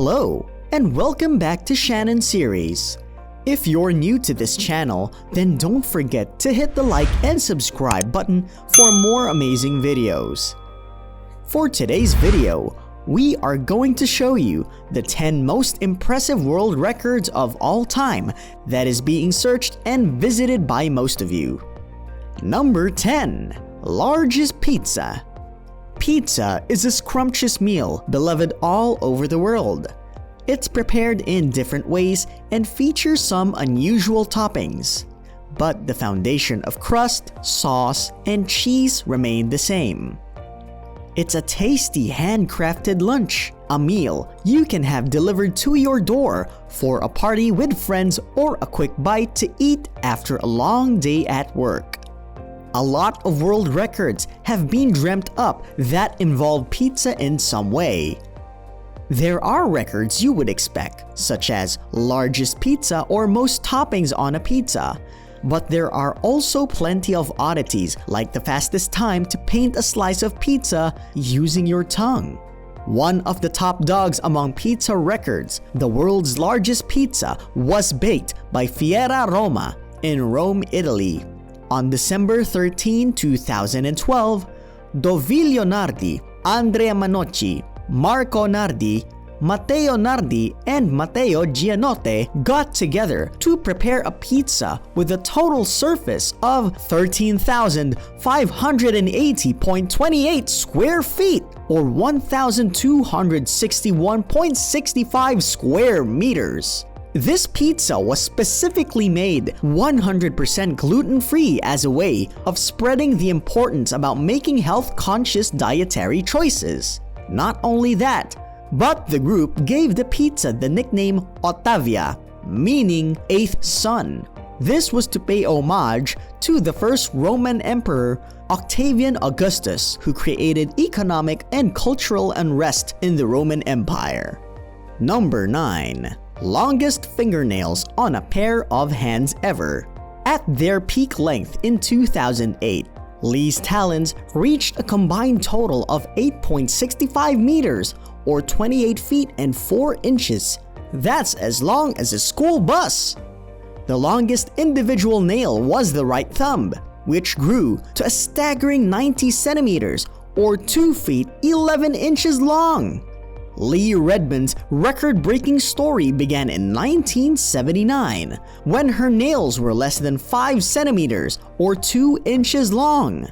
Hello, and welcome back to Shanon series. If you're new to this channel, then don't forget to hit the like and subscribe button for more amazing videos. For today's video, we are going to show you the 10 most impressive world records of all time that is being searched and visited by most of you. Number 10. Largest pizza. Pizza is a scrumptious meal beloved all over the world. It's prepared in different ways and features some unusual toppings. But the foundation of crust, sauce, and cheese remain the same. It's a tasty handcrafted lunch, a meal you can have delivered to your door for a party with friends or a quick bite to eat after a long day at work. A lot of world records have been dreamt up that involve pizza in some way. There are records you would expect, such as largest pizza or most toppings on a pizza. But there are also plenty of oddities like the fastest time to paint a slice of pizza using your tongue. One of the top dogs among pizza records, the world's largest pizza, was baked by Fiera Roma in Rome, Italy. On December 13, 2012, Dovilio Nardi, Andrea Manocci, Marco Nardi, Matteo Nardi, and Matteo Gianotte got together to prepare a pizza with a total surface of 13,580.28 square feet or 1,261.65 square meters. This pizza was specifically made 100% gluten-free as a way of spreading the importance about making health-conscious dietary choices. Not only that, but the group gave the pizza the nickname Ottavia, meaning eighth son. This was to pay homage to the first Roman emperor, Octavian Augustus, who created economic and cultural unrest in the Roman Empire. Number 9. Longest fingernails on a pair of hands ever. At their peak length in 2008, Lee's talons reached a combined total of 8.65 meters or 28 feet and 4 inches. That's as long as a school bus. The longest individual nail was the right thumb, which grew to a staggering 90 centimeters or 2 feet 11 inches long. Lee Redmond's record-breaking story began in 1979 when her nails were less than 5 centimeters or 2 inches long.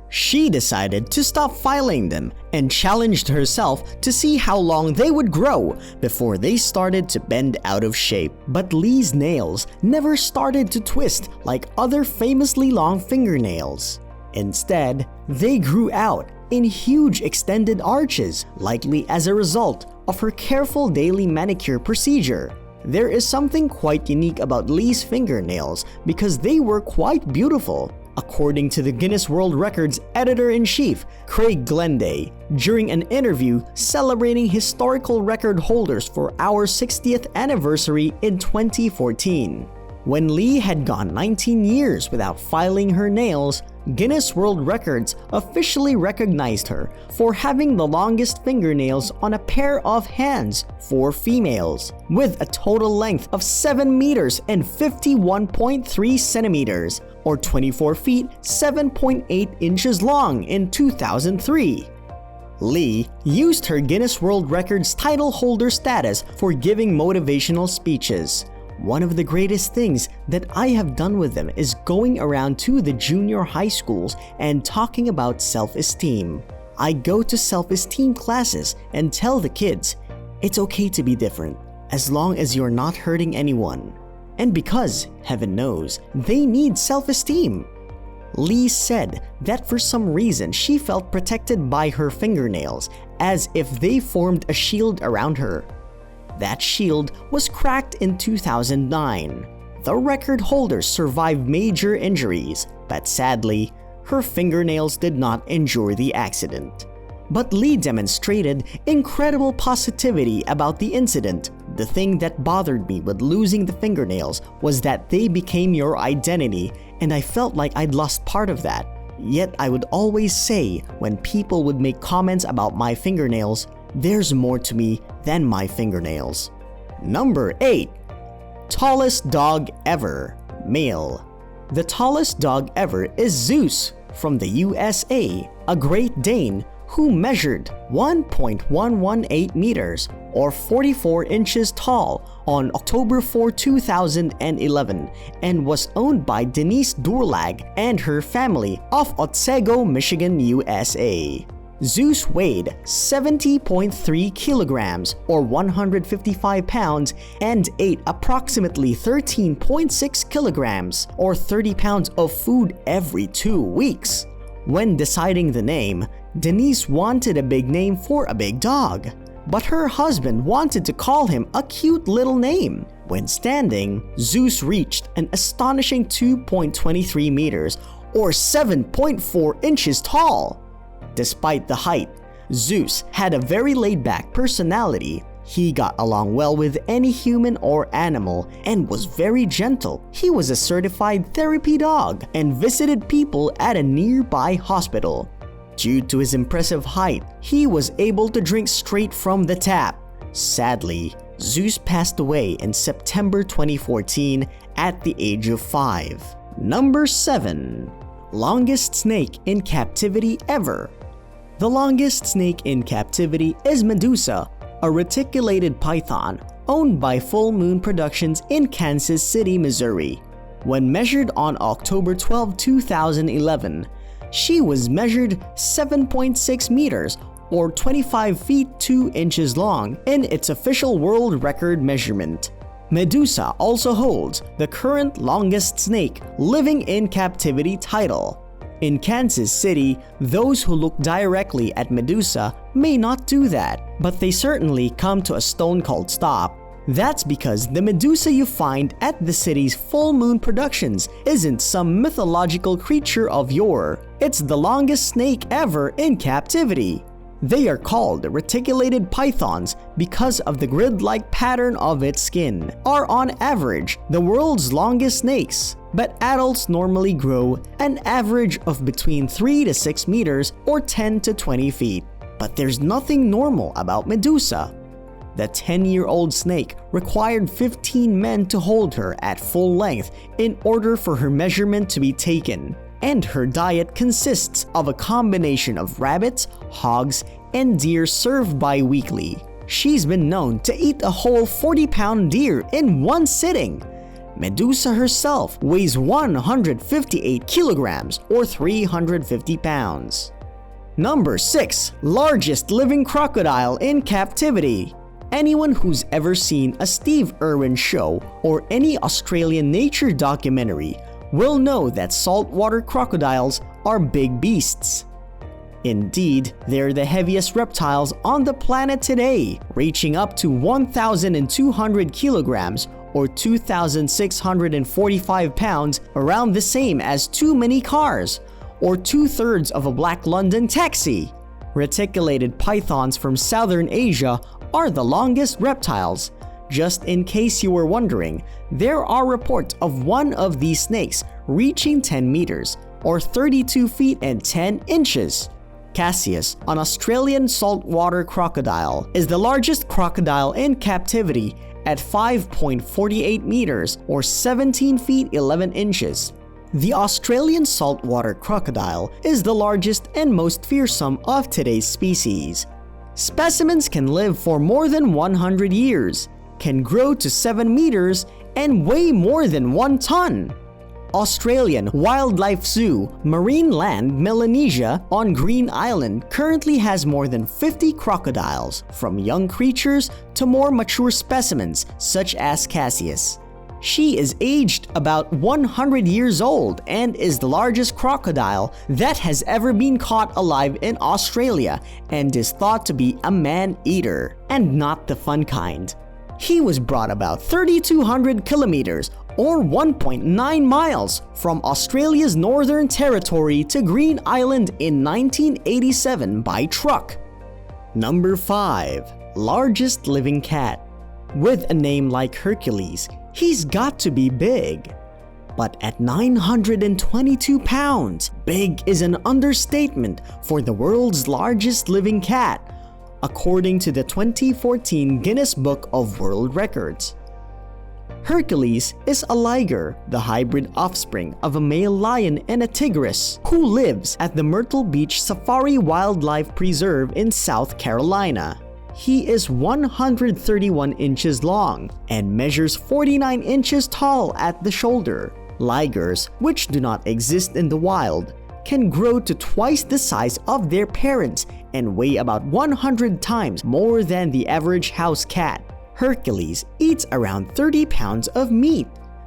She decided to stop filing them and challenged herself to see how long they would grow before they started to bend out of shape. But Lee's nails never started to twist like other famously long fingernails. Instead, they grew out in huge extended arches, likely as a result of her careful daily manicure procedure. There is something quite unique about Lee's fingernails because they were quite beautiful. According to the Guinness World Records editor-in-chief, Craig Glenday, during an interview celebrating historical record holders for our 60th anniversary in 2014. When Lee had gone 19 years without filing her nails, Guinness World Records officially recognized her for having the longest fingernails on a pair of hands for females, with a total length of 7 meters and 51.3 centimeters, or 24 feet 7.8 inches long in 2003. Lee used her Guinness World Records title holder status for giving motivational speeches. One of the greatest things that I have done with them is going around to the junior high schools and talking about self-esteem. I go to self-esteem classes and tell the kids, it's okay to be different as long as you're not hurting anyone. And because, heaven knows, they need self-esteem. Lee said that for some reason she felt protected by her fingernails as if they formed a shield around her. That shield was cracked in 2009. The record holder survived major injuries, but sadly, her fingernails did not endure the accident. But Lee demonstrated incredible positivity about the incident. The thing that bothered me with losing the fingernails was that they became your identity, and I felt like I'd lost part of that. Yet I would always say when people would make comments about my fingernails, There's more to me than my fingernails. Number 8. Tallest dog ever, male. The tallest dog ever is Zeus from the USA, a Great Dane who measured 1.118 meters or 44 inches tall on October 4, 2011 and was owned by Denise Durlag and her family of Otsego, Michigan, USA. Zeus weighed 70.3 kilograms or 155 pounds and ate approximately 13.6 kilograms or 30 pounds of food every 2 weeks. When deciding the name, Denise wanted a big name for a big dog, but her husband wanted to call him a cute little name. When standing, Zeus reached an astonishing 2.23 meters or 7.4 inches tall. Despite the height, Zeus had a very laid-back personality. He got along well with any human or animal and was very gentle. He was a certified therapy dog and visited people at a nearby hospital. Due to his impressive height, he was able to drink straight from the tap. Sadly, Zeus passed away in September 2014 at the age of 5. Number 7. Longest snake in captivity ever. The longest snake in captivity is Medusa, a reticulated python owned by Full Moon Productions in Kansas City, Missouri. When measured on October 12, 2011, she was measured 7.6 meters or 25 feet 2 inches long in its official world record measurement. Medusa also holds the current longest snake living in captivity title. In Kansas City, those who look directly at Medusa may not do that, but they certainly come to a stone-cold stop. That's because the Medusa you find at the city's Full Moon Productions isn't some mythological creature of yore. It's the longest snake ever in captivity. They are called reticulated pythons because of the grid-like pattern of its skin, are on average the world's longest snakes, but adults normally grow an average of between 3 to 6 meters or 10 to 20 feet. But there's nothing normal about Medusa. The 10-year-old snake required 15 men to hold her at full length in order for her measurement to be taken. And her diet consists of a combination of rabbits, hogs, and deer served bi-weekly. She's been known to eat a whole 40-pound deer in one sitting. Medusa herself weighs 158 kilograms or 350 pounds. Number 6. Largest living crocodile in captivity. Anyone who's ever seen a Steve Irwin show or any Australian nature documentary will know that saltwater crocodiles are big beasts. Indeed, they're the heaviest reptiles on the planet today, reaching up to 1,200 kilograms or 2,645 pounds, around the same as too many cars, or 2/3 of a black London taxi. Reticulated pythons from Southern Asia are the longest reptiles. Just in case you were wondering, there are reports of one of these snakes reaching 10 meters or 32 feet and 10 inches. Cassius, an Australian saltwater crocodile, is the largest crocodile in captivity at 5.48 meters or 17 feet 11 inches. The Australian saltwater crocodile is the largest and most fearsome of today's species. Specimens can live for more than 100 years, can grow to 7 meters, and weigh more than 1 ton. Australian Wildlife Zoo, Marine Land Melanesia on Green Island currently has more than 50 crocodiles, from young creatures to more mature specimens such as Cassius. She is aged about 100 years old and is the largest crocodile that has ever been caught alive in Australia and is thought to be a man-eater, and not the fun kind. He was brought about 3,200 kilometers or 1.9 miles from Australia's Northern Territory to Green Island in 1987 by truck. Number 5. Largest living cat. With a name like Hercules, he's got to be big. But at 922 pounds, big is an understatement for the world's largest living cat. according to the 2014 Guinness Book of World Records. Hercules is a liger, the hybrid offspring of a male lion and a tigress, who lives at the Myrtle Beach Safari Wildlife Preserve in South Carolina. He is 131 inches long and measures 49 inches tall at the shoulder. Ligers, which do not exist in the wild, can grow to twice the size of their parents and weigh about 100 times more than the average house cat. Hercules eats around 30 pounds of meat,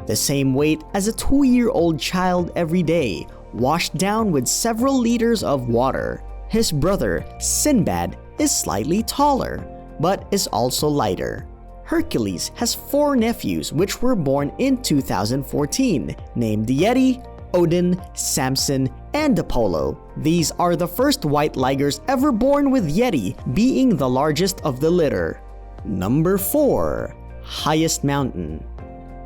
the same weight as a 2-year-old child every day, washed down with several liters of water. His brother, Sinbad, is slightly taller, but is also lighter. Hercules has 4 nephews which were born in 2014, named Yeti, Odin, Samson, and Apollo. These are the first white ligers ever born, with Yeti being the largest of the litter. Number 4. Highest mountain.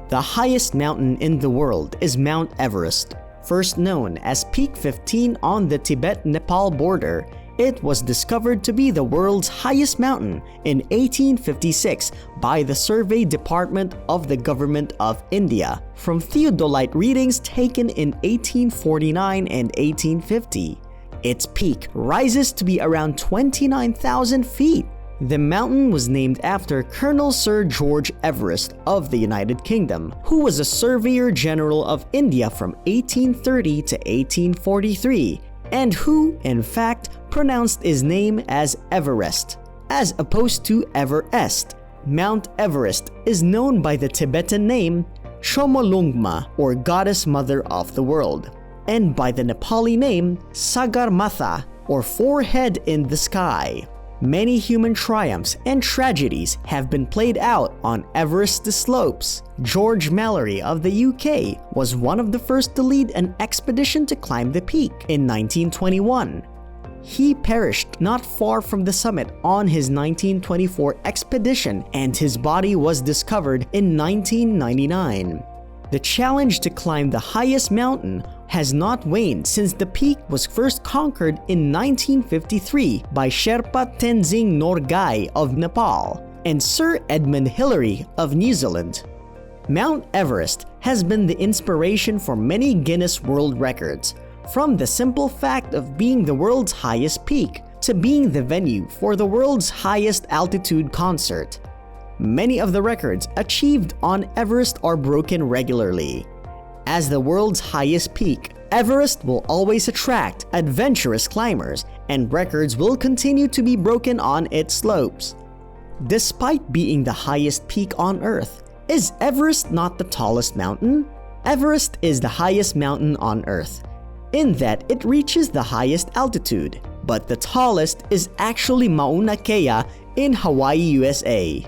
The highest mountain in the world is Mount Everest. First known as Peak 15 on the Tibet-Nepal border, it was discovered to be the world's highest mountain in 1856 by the Survey Department of the Government of India from theodolite readings taken in 1849 and 1850. Its peak rises to be around 29,000 feet. The mountain was named after Colonel Sir George Everest of the United Kingdom, who was a Surveyor General of India from 1830 to 1843, and who, in fact, pronounced his name as Everest, as opposed to Everest. Mount Everest is known by the Tibetan name Chomolungma, or Goddess Mother of the World, and by the Nepali name Sagarmatha, or Forehead in the Sky. Many human triumphs and tragedies have been played out on Everest's slopes. George Mallory of the UK was one of the first to lead an expedition to climb the peak in 1921. He perished not far from the summit on his 1924 expedition, and his body was discovered in 1999. The challenge to climb the highest mountain has not waned since the peak was first conquered in 1953 by Sherpa Tenzing Norgay of Nepal and Sir Edmund Hillary of New Zealand. Mount Everest has been the inspiration for many Guinness World Records, from the simple fact of being the world's highest peak to being the venue for the world's highest altitude concert. Many of the records achieved on Everest are broken regularly. As the world's highest peak, Everest will always attract adventurous climbers, and records will continue to be broken on its slopes. Despite being the highest peak on Earth, is Everest not the tallest mountain? Everest is the highest mountain on Earth, in that it reaches the highest altitude, but the tallest is actually Mauna Kea in Hawaii, USA.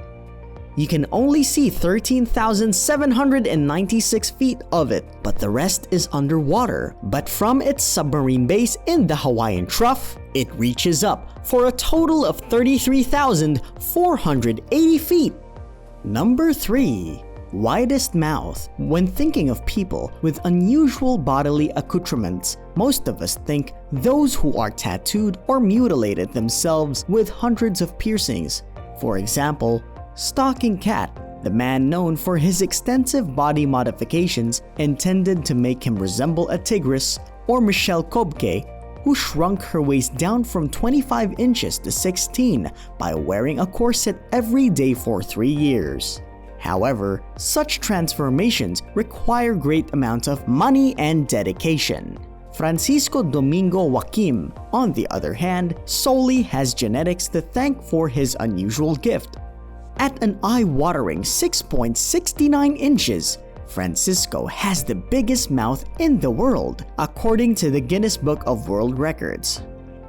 You can only see 13,796 feet of it, but the rest is underwater. But from its submarine base in the Hawaiian Trough, it reaches up for a total of 33,480 feet. Number 3. Widest mouth. When thinking of people with unusual bodily accoutrements, most of us think those who are tattooed or mutilated themselves with hundreds of piercings. For example, Stalking Cat, the man known for his extensive body modifications intended to make him resemble a tigress, or Michelle Kobke, who shrunk her waist down from 25 inches to 16 by wearing a corset every day for 3 years. However, such transformations require great amounts of money and dedication. Francisco Domingo Joaquim, on the other hand, solely has genetics to thank for his unusual gift. At an eye-watering 6.69 inches, Francisco has the biggest mouth in the world, according to the Guinness Book of World Records.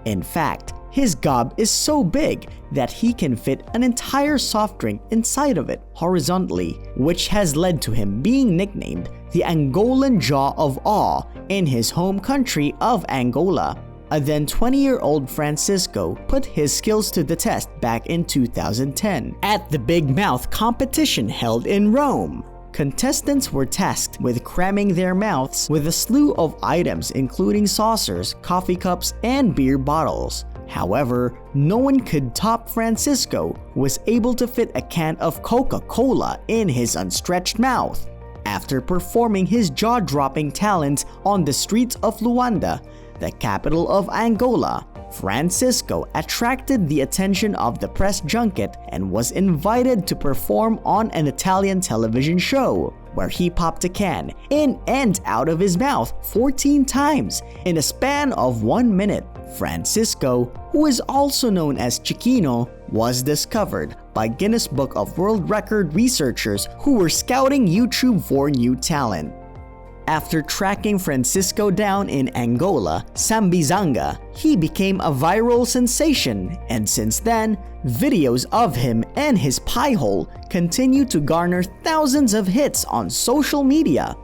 In fact, his gob is so big that he can fit an entire soft drink inside of it horizontally, which has led to him being nicknamed the Angolan Jaw of Awe in his home country of Angola. A then 20-year-old Francisco put his skills to the test back in 2010 at the Big Mouth competition held in Rome. Contestants were tasked with cramming their mouths with a slew of items including saucers, coffee cups, and beer bottles. However, no one could top Francisco, who was able to fit a can of Coca-Cola in his unstretched mouth. After performing his jaw-dropping talents on the streets of Luanda, the capital of Angola, Francisco attracted the attention of the press junket and was invited to perform on an Italian television show, where he popped a can in and out of his mouth 14 times in a span of 1 minute. Francisco, who is also known as Chiquino, was discovered by Guinness Book of World Record researchers who were scouting YouTube for new talent. After tracking Francisco down in Angola, Sambizanga, he became a viral sensation, and since then, videos of him and his pie hole continue to garner thousands of hits on social media.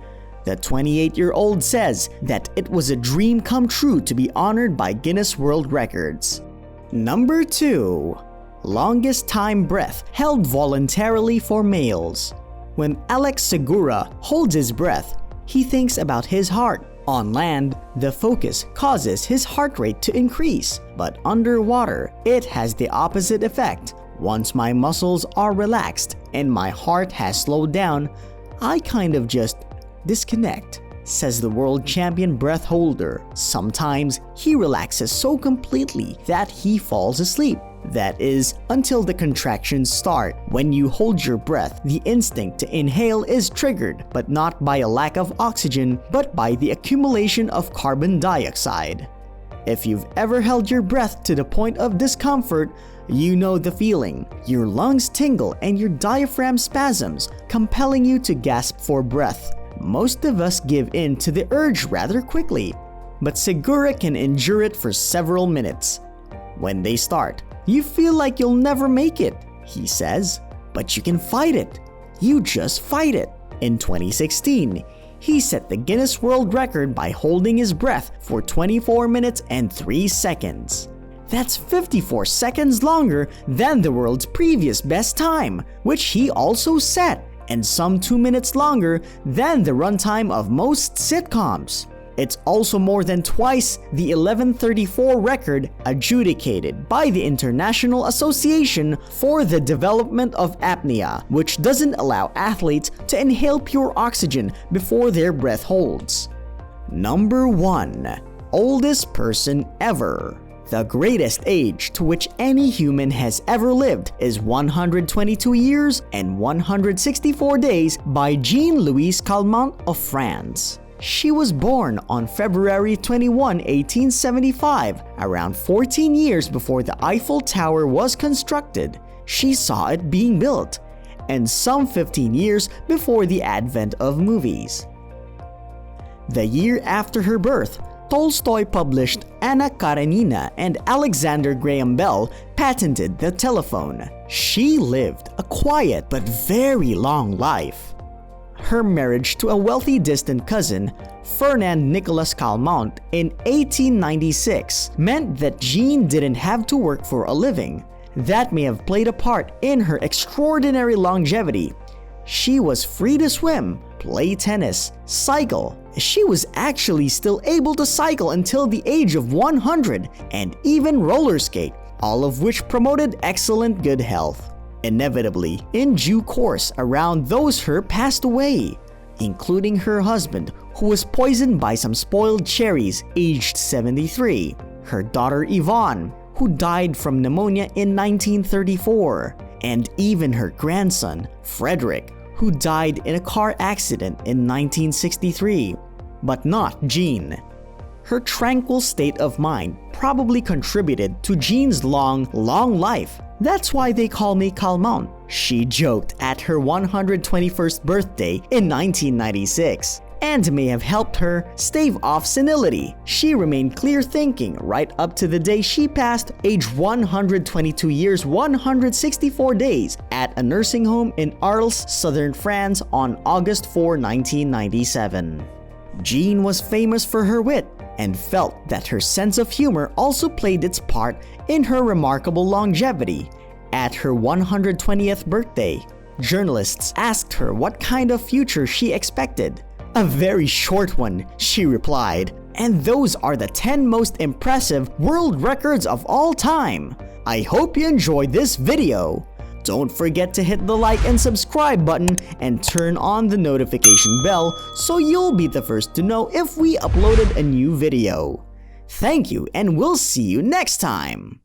The 28-year-old says that it was a dream come true to be honored by Guinness World Records. Number 2. Longest time breath held voluntarily for males. When Alex Segura holds his breath, he thinks about his heart. On land, the focus causes his heart rate to increase, but underwater, it has the opposite effect. Once my muscles are relaxed and my heart has slowed down, I kind of just disconnect, says the world champion breath holder. Sometimes he relaxes so completely that he falls asleep. That is, until the contractions start. When you hold your breath, the instinct to inhale is triggered, but not by a lack of oxygen, but by the accumulation of carbon dioxide. If you've ever held your breath to the point of discomfort, you know the feeling. Your lungs tingle and your diaphragm spasms, compelling you to gasp for breath. Most of us give in to the urge rather quickly, but Segura can endure it for several minutes. When they start, you feel like you'll never make it, he says, but you can fight it. You just fight it. In 2016, he set the Guinness World Record by holding his breath for 24 minutes and 3 seconds. That's 54 seconds longer than the world's previous best time, which he also set, and some 2 minutes longer than the runtime of most sitcoms. It's also more than twice the 11:34 record adjudicated by the International Association for the Development of Apnea, which doesn't allow athletes to inhale pure oxygen before their breath holds. Number 1. Oldest person ever. The greatest age to which any human has ever lived is 122 years and 164 days by Jean-Louise Calment of France. She was born on February 21, 1875, around 14 years before the Eiffel Tower was constructed. She saw it being built, and some 15 years before the advent of movies. The year after her birth, Tolstoy published Anna Karenina, and Alexander Graham Bell patented the telephone. She lived a quiet but very long life. Her marriage to a wealthy distant cousin, Fernand Nicolas Calment, in 1896 meant that Jean didn't have to work for a living. That may have played a part in her extraordinary longevity. She was free to swim, play tennis, cycle. She was actually still able to cycle until the age of 100 and even roller skate, all of which promoted excellent good health. Inevitably, in due course, around those her passed away, including her husband, who was poisoned by some spoiled cherries, aged 73, her daughter Yvonne, who died from pneumonia in 1934, and even her grandson, Frederick, who died in a car accident in 1963, but not Jean. Her tranquil state of mind probably contributed to Jean's long life. That's why they call me Calment, she joked at her 121st birthday in 1996, and may have helped her stave off senility. She remained clear-thinking right up to the day she passed, age 122 years 164 days, at a nursing home in Arles, southern France on August 4, 1997. Jean was famous for her wit, and felt that her sense of humor also played its part in her remarkable longevity. At her 120th birthday, journalists asked her what kind of future she expected. "A very short one," she replied, And those are the 10 most impressive world records of all time. I hope you enjoyed this video. Don't forget to hit the like and subscribe button and turn on the notification bell so you'll be the first to know if we uploaded a new video. Thank you, and we'll see you next time!